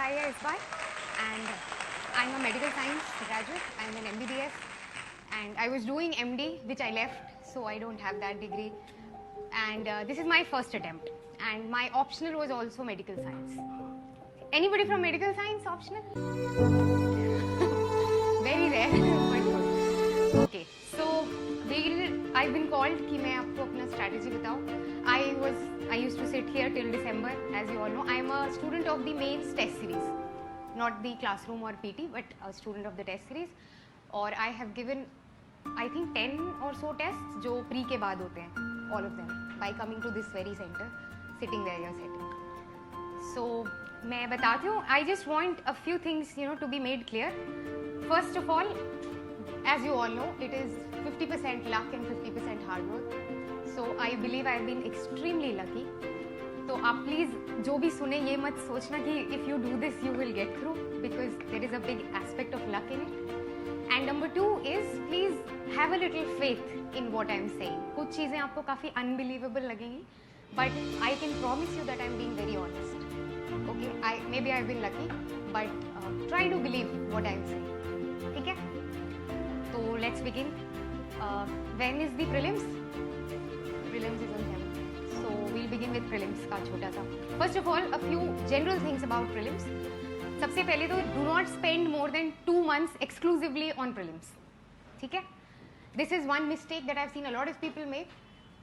आई है इस बार and I'm a medical science graduate. I'm an MBBS and I was doing MD which I left, so I don't have that degree, and this is my first attempt, and my optional was also medical science. Anybody from medical science optional? Very rare but good. Okay, so I've been called कि मैं आपको अपना strategy बताऊँ. I used to sit here till December, as you all know. I am a student of the mains test series, not the classroom or PT, but a student of the test series. और I have given I think 10 or so tests जो pre के बाद होते हैं, all of them, by coming to this very center, sitting where you're sitting. So मैं बताती हूँ. I just want a few things to be made clear. First of all, as you all know, it is 50% luck and 50% hard work. So I believe I have been extremely lucky. तो आप please जो भी सुने ये मत सोचना कि if you do this you will get through, because there is a big aspect of luck in it. And number 2 is please have a little faith in what I am saying. कुछ चीज़ें आपको काफ़ी unbelievable लगेंगी, but I can promise you that I am being very honest. Okay, maybe I've been lucky, but try to believe what I am saying. ठीक है? तो let's begin. When is the prelims? Prelims is on 7th. So we'll begin with prelims का छोटा सा. First of all, a few general things about prelims. सबसे पहले तो do not spend more than 2 months exclusively on prelims. ठीक है? This is one mistake that I've seen a lot of people make,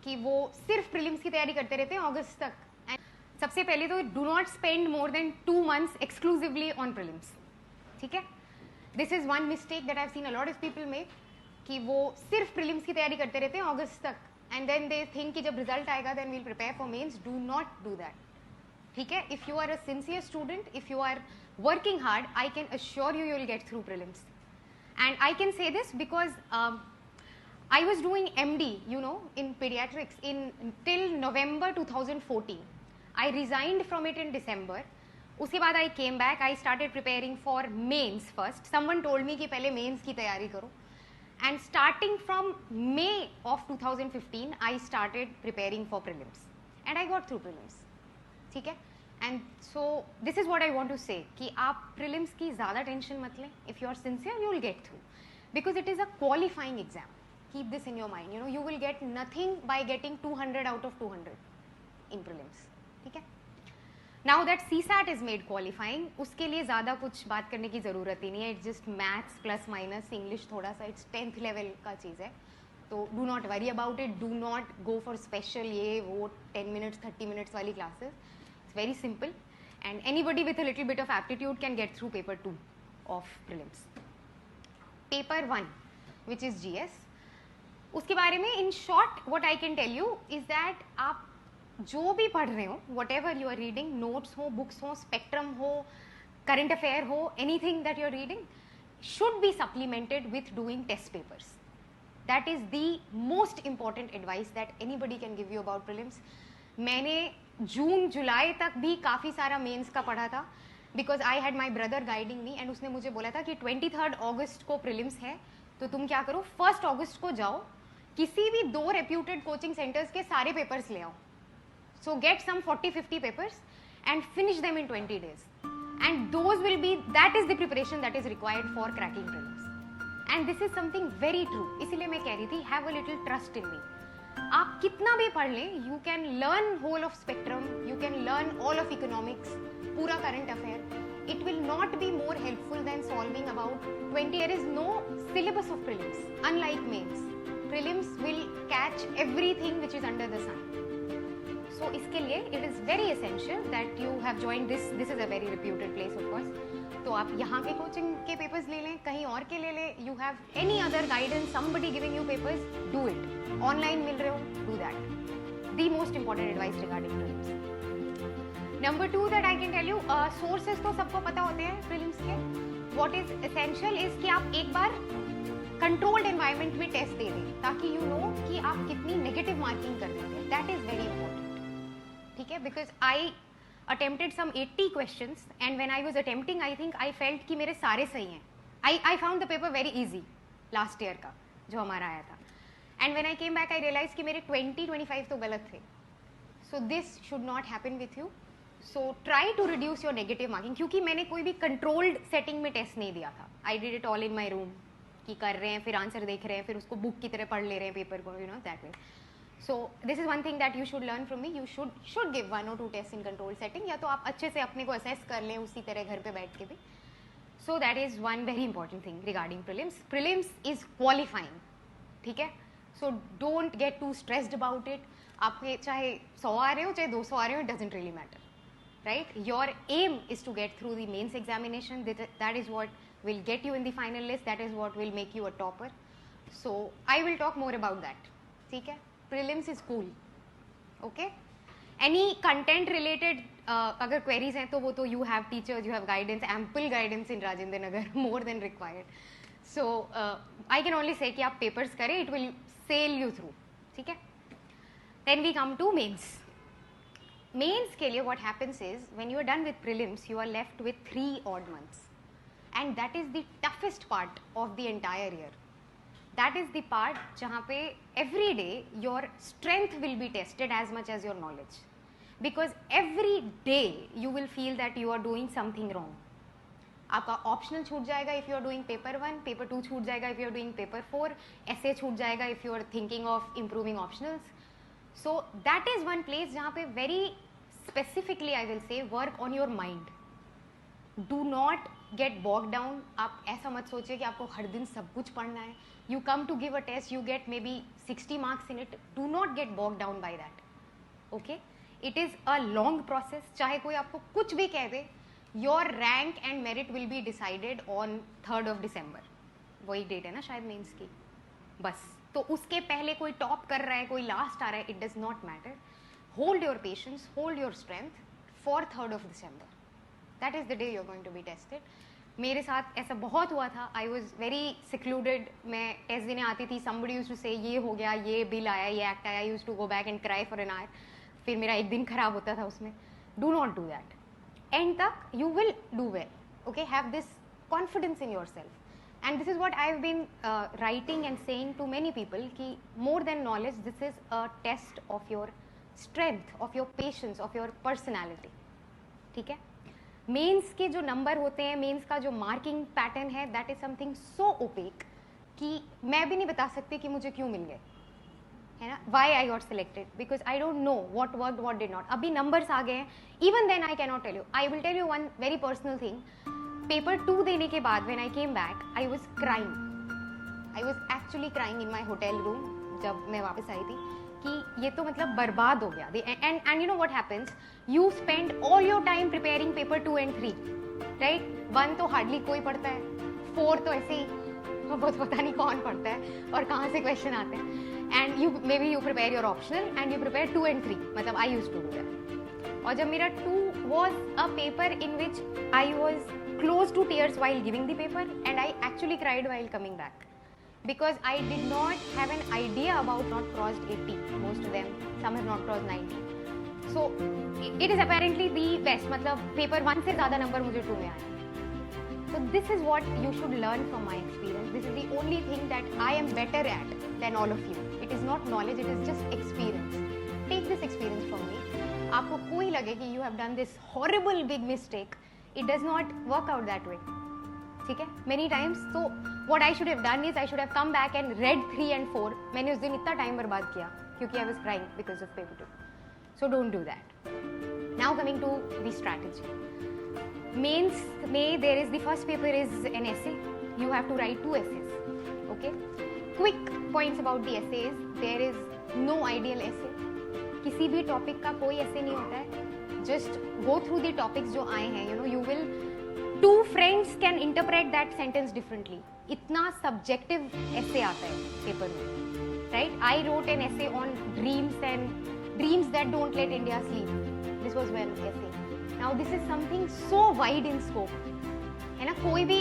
कि वो सिर्फ prelims की तैयारी करते रहते हैं अगस्त तक. And सबसे पहले तो do not spend more than 2 months exclusively on prelims. ठीक है? This is one mistake that I've seen a lot of people make, कि वो सिर्फ prelims की तैयारी करते रहते हैं अगस्त तक, and then they think कि जब result आएगा then we'll prepare for mains. Do not do that. ठीक है? If you are a sincere student, if you are working hard, I can assure you will get through prelims. And I can say this because I was doing MD, in pediatrics till November 2014. I resigned from it in December. उसके बाद I came back. I started preparing for mains first. Someone told me कि पहले mains की तैयारी करो. And starting from May of 2015, I started preparing for prelims. And I got through prelims. ठीक है? And so this is what I want to say, कि आप prelims की ज़्यादा tension मत लें. If you are sincere, you will get through. Because it is a qualifying exam. Keep this in your mind. You will get nothing by getting 200 out of 200 in prelims. ठीक है? Now that CSAT is made qualifying, उसके लिए ज़्यादा कुछ बात करने की ज़रूरत ही नहीं है. It's just maths plus minus English थोड़ा सा, it's 10th level का चीज़ है. तो do not worry about it. Do not go for special ये वो 10 minutes 30 minutes वाली classes. It's very simple, and anybody with a little bit of aptitude can get through paper 2 of prelims. Paper 1, which is GS. उसके बारे में in short what I can tell you is that आप जो भी पढ़ रहे हो, whatever you are reading, notes हो, बुक्स हो, स्पेक्ट्रम हो, करंट अफेयर हो, anything that you are reading should be supplemented with doing test papers. That is the most important advice that anybody can give you about prelims. मैंने जून जुलाई तक भी काफ़ी सारा मेंस का पढ़ा था, because I had my brother guiding me, and उसने मुझे बोला था कि 23 अगस्त को प्रीलिम्स है, तो तुम क्या करो 1 अगस्त को जाओ, किसी भी 2 रेप्यूटेड कोचिंग सेंटर्स के सारे पेपर्स ले आओ. So get some 40-50 papers and finish them in 20 days. And that is the preparation that is required for cracking prelims. And this is something very true. इसीलिए मैं कह रही थी, have a little trust in me. आप कितना भी पढ़ लें, you can learn whole of spectrum, you can learn all of economics, पूरा current affair. It will not be more helpful than solving about 20. There is no syllabus of prelims. Unlike mains, prelims will catch everything which is under the sun. So इसके लिए it is very essential that you have joined this. This is a very reputed place of course. तो आप यहाँ के coaching के papers ले लें, कहीं और के ले लें. You have any other guidance, somebody giving you papers, do it. Online मिल रहे हो, do that. The most important advice regarding prelims. Number 2 that I can tell you, sources तो सबको पता होते हैं prelims के. What is essential is कि आप एक बार controlled environment में टेस्ट दे दें, ताकि you know कि आप कितनी negative marking कर देते हैं. That is very important. ठीक है? Because I attempted some 80 questions, and when I was attempting I think I felt कि मेरे सारे सही हैं. I found the paper very easy last year का जो हमारा आया था, and when I came back I realise कि मेरे 20-25 तो गलत थे. So this should not happen with you. So try to reduce your negative marking, क्योंकि मैंने कोई भी कंट्रोल्ड सेटिंग में टेस्ट नहीं दिया था. I did it all in my room, कि कर रहे हैं, फिर आंसर देख रहे हैं, फिर उसको बुक की तरह पढ़ ले रहे हैं पेपर को, you know, that way. So this is one thing that you should learn from me. You should give 1 or 2 test in control setting, या तो आप अच्छे से अपने को असेस कर लें उसी तरह घर पे बैठ के भी. So that is one very important thing regarding prelims. Prelims is qualifying, ठीक है. So don't get too stressed about it. आपके चाहे 100 आ रहे हो चाहे 200 आ रहे हो, it doesn't really matter, right? Your aim is to get through the mains examination. That is what will get you in the final list. That is what will make you a topper. So I will talk more about that. ठीक है? Prelims is cool. Okay? Any content related अगर queries हैं तो वो तो you have teachers, you have guidance, ample guidance in Rajendra Nagar, more than required. So I can only say कि आप papers करें, it will sail you through. ठीक है? Then we come to mains. Mains के लिए what happens is when you are done with prelims, you are left with 3 odd months, and that is the toughest part of the entire year. That is the part जहाँ पे every day your strength will be tested as much as your knowledge, because every day you will feel that you are doing something wrong. आपका optional छूट जाएगा if you are doing paper 1, paper 2 छूट जाएगा if you are doing paper 4, essay छूट जाएगा if you are thinking of improving optionals. So that is one place जहाँ पे very specifically I will say work on your mind. Do not get bogged down. आप ऐसा मत सोचिए कि आपको हर दिन सब कुछ पढ़ना है. You come to give a test, you get maybe 60 marks in it. Do not get bogged down by that. Okay? It is a long process. चाहे कोई आपको कुछ भी कह दे, your rank and merit will be decided on 3rd of December. वही date है ना शायद मेंस की. बस तो उसके पहले कोई टॉप कर रहा है, कोई लास्ट आ रहा है, it does not matter. Hold your patience, hold your strength for 3rd of December. That is the day you are going to be tested. मेरे साथ ऐसा बहुत हुआ था. I was very secluded. मैं टेस्ट देने आती थी, somebody used to say ये हो गया, ये बिल आया, ये एक्ट आया. I use to go back and cry for an hour. फिर मेरा एक दिन खराब होता था उसमें. Do not do that. End तक you will do well. Okay, have this confidence in yourself. And this is what I've been writing and saying to many people कि more than knowledge, this is a test of your strength, of your patience, of your personality. ठीक है? Mains के जो number होते हैं, mains का जो marking pattern है, that is something so opaque कि मैं भी नहीं बता सकती कि मुझे क्यों मिल गए, है ना? Why I got selected? Because I don't know what worked, what did not. अभी numbers आ गए हैं. Even then I cannot tell you. I will tell you one very personal thing. Paper 2 देने के बाद when I came back, I was crying. I was actually crying in my hotel room जब मैं वापस आई थी कि ये तो मतलब बर्बाद हो गया. And you know what happens? You spend all your time preparing paper 2 and 3, right? 1 तो hardly कोई पढ़ता है, 4 तो ऐसे ही बहुत पता नहीं कौन पढ़ता है और कहाँ से क्वेश्चन आते हैं. And you maybe you prepare your optional and you prepare 2 and 3. मतलब I used to do that. और जब मेरा 2 was a paper in which I was close to tears while giving the paper, and I actually cried while coming back because I did not have an idea about not crossed 80. Most of them, some have not crossed 90. So it is apparently the best. मतलब paper 1 से ज़्यादा number मुझे 2 में आया. So this is what you should learn from my experience. This is the only thing that I am better at than all of you. It is not knowledge, it is just experience. Take this experience from me. आपको कोई लगे कि you have done this horrible big mistake, it does not work out that way. ठीक है? Many times, so what I should have done is I should have come back and read 3 and 4. मैंने उस दिन इतना time बर्बाद किया क्योंकि I was crying because of paper 2. So don't do that. Now coming to the strategy. Mains में there is the first paper is an essay. You have to write 2 essays. Okay? Quick points about the essays. There is no ideal essay. किसी भी topic का कोई ऐसे नहीं होता है. Just go through the topics जो आए हैं. You know, you will 2 friends can interpret that sentence differently. इतना subjective essay आता है पेपर में, right? I wrote an essay on dreams and dreams that don't let India sleep. This was one essay. Now this is something so wide in scope. है ना? कोई भी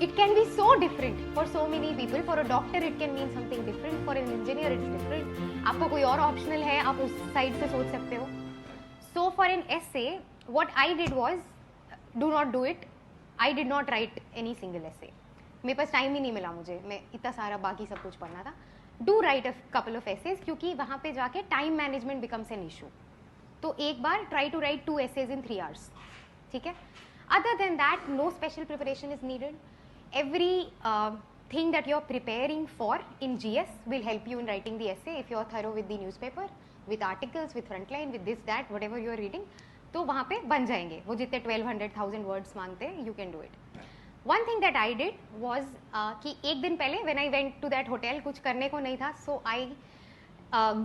it can be so different for so many people. For a doctor it can mean something different. For an engineer it's different. आपको कोई और optional है, आप उस side से सोच सकते हो. So for an essay, what I did was, do not do it. I did not write any single essay. मेरे पास टाइम ही नहीं मिला मुझे. मैं इतना सारा बाकी सब कुछ पढ़ना था. Do write a couple of essays क्योंकि वहाँ पे जाके time management becomes an issue. तो एक बार try to write 2 essays in 3 hours, ठीक है. Other than that, no special preparation is needed. Every thing that you're preparing for in GS will help you in writing the essay if you're thorough with the newspaper, with articles, with frontline, with this, that, whatever you're reading. तो वहाँ पे बन जाएंगे वो जितने 1200,000 words मांगते हैं, you can do it. One thing that I did was कि एक दिन पहले when I went to that hotel कुछ करने को नहीं था, so I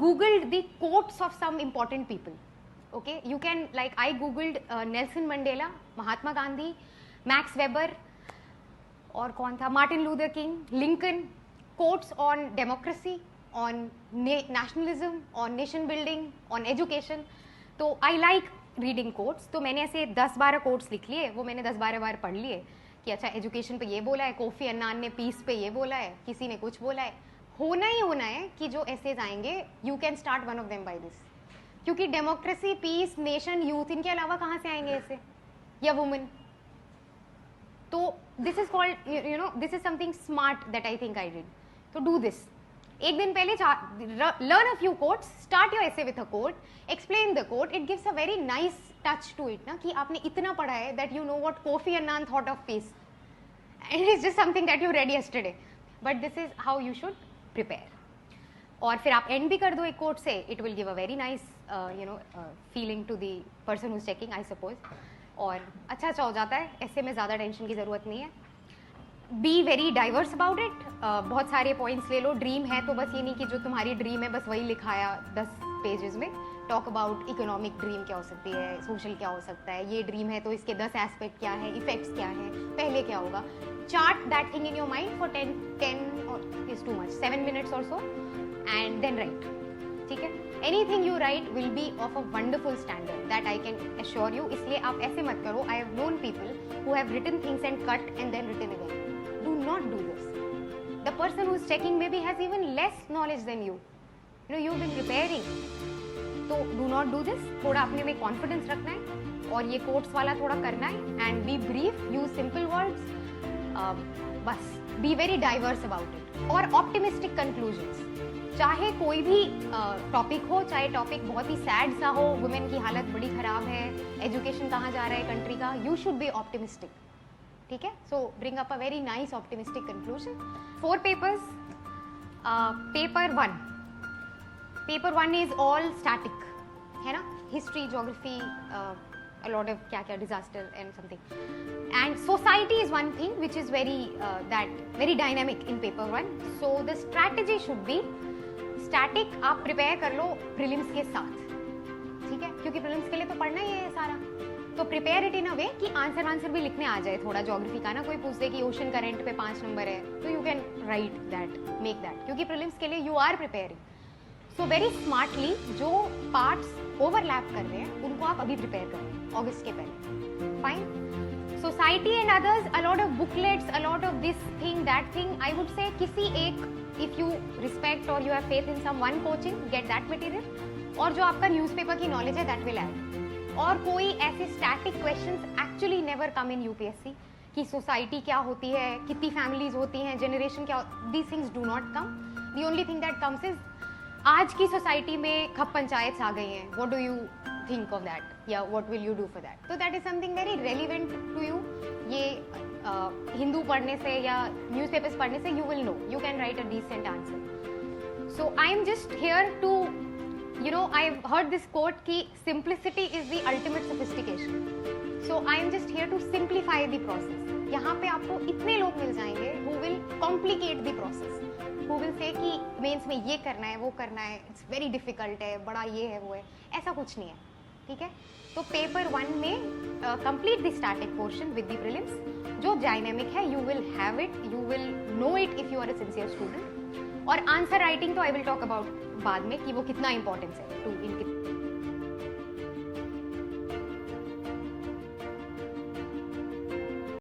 googled the quotes of some important people. Okay, you can, like, I googled Nelson Mandela, Mahatma Gandhi, Max Weber, और कौन था, Martin Luther King, Lincoln, quotes on democracy, on nationalism, on nation building, on education. तो I like reading quotes, तो मैंने ऐसे 10-12 quotes लिख लिए, वो मैंने 10-12 बार पढ़ लिए कि अच्छा एजुकेशन पे ये बोला है, कोफी अन्नान ने पीस पे ये बोला है, किसी ने कुछ बोला है. होना ही होना है कि जो एसेज आएंगे you can start one of them by this, क्योंकि डेमोक्रेसी, पीस, नेशन, यूथ, इनके अलावा कहाँ से आएंगे ऐसे, या वुमेन. तो this is called, you know, this is something smart that I think I did. तो डू दिस. एक दिन पहले learn a few quotes, start your essay with a quote, explain the quote. It gives a very nice touch to it ना, कि आपने इतना पढ़ा है that you know what Kofi Annan thought of peace, and it is just something that you read yesterday, but this is how you should prepare. और फिर आप and भी कर दो एक कोट से, it will give a very nice you know feeling to the person who is checking, I suppose. और अच्छा हो जाता है, ऐसे में ज़्यादा टेंशन की ज़रूरत नहीं है. Be very diverse about it. बहुत सारे पॉइंट्स ले लो. ड्रीम है तो बस ये नहीं कि जो तुम्हारी ड्रीम है बस वही लिखाया 10 पेजेस में. टॉक अबाउट इकोनॉमिक ड्रीम क्या हो सकती है, सोशल क्या हो सकता है. ये ड्रीम है तो इसके 10 एस्पेक्ट क्या है, इफेक्ट्स क्या है, पहले क्या होगा. Chart that thing in your mind for 10 is too much, 7 minutes और सो, एंड देन राइट. ठीक है. Anything you write will be of a wonderful standard, that I can assure you. इसलिए आप ऐसे मत करो. I have known people who have written things and cut and then written again. Do not do this. The person who is checking maybe has even less knowledge than you. You know, you've been preparing. So do not do this. थोड़ा अपने में confidence रखना है और ये quotes वाला थोड़ा करना है and be brief, use simple words. बस be very diverse about it. और optimistic conclusions. चाहे कोई भी टॉपिक हो, चाहे टॉपिक बहुत ही सैड सा हो, वुमेन की हालत बड़ी खराब है, एजुकेशन कहाँ जा रहा है कंट्री का, यू शुड बी ऑप्टिमिस्टिक. ठीक है. सो bring up a very nice optimistic conclusion. 4 papers. Paper 1 is all static, है ना. History, geography, a lot of क्या disaster and something. And society is one thing which is very dynamic in paper 1. So the strategy should be static. आप prepare कर लो prelims के साथ, ठीक है, क्योंकि प्रीलिम्स के लिए तो पढ़ना ही है सारा. तो प्रिपेयर इट इन अ वे कि आंसर भी लिखने आ जाए. थोड़ा ज्योग्राफी का ना कोई पूछ दे कि ओशन करंट पे 5 नंबर है, तो you can write that, make that, क्योंकि प्रीलिम्स के लिए you are preparing. So very smartly जो पार्ट्स ओवरलैप कर रहे हैं उनको आप अभी प्रिपेयर करें अगस्त के पहले. Fine. Society and others, a lot of booklets, a lot of this thing, that thing. I would say किसी एक, इफ यू रिस्पेक्ट और you have faith in someone coaching, get that material. और जो आपका newspaper की knowledge है that will add. और कोई ऐसे static questions actually never come in UPSC कि सोसाइटी क्या होती है, कितनी फैमिलीज होती हैं, जनरेशन क्या, these things do not come. The only thing that comes is आज की सोसाइटी में खप पंचायत आ गई हैं, what do you think of that, या what will you do for that. तो that is something very relevant to you. ये हिंदू पढ़ने से या न्यूज़पेपर्स पढ़ने से you will know, you can write a decent answer. So I am just here to, you know, I have heard this quote कि simplicity is the ultimate sophistication. So I am just here to simplify the process. यहाँ पे आपको इतने लोग मिल जाएंगे who will complicate the process, who will say कि mains में ये करना है, वो करना है, it's very difficult है, बड़ा ये है, वो है. ऐसा कुछ नहीं है, ठीक है. तो पेपर 1 में complete the static portion with the prelims. जो डायनेमिक है you will have it, you will know it if you are a sincere student. और आंसर राइटिंग तो आई विल टॉक अबाउट बाद में कि वो कितना इंपॉर्टेंस है टू इनके.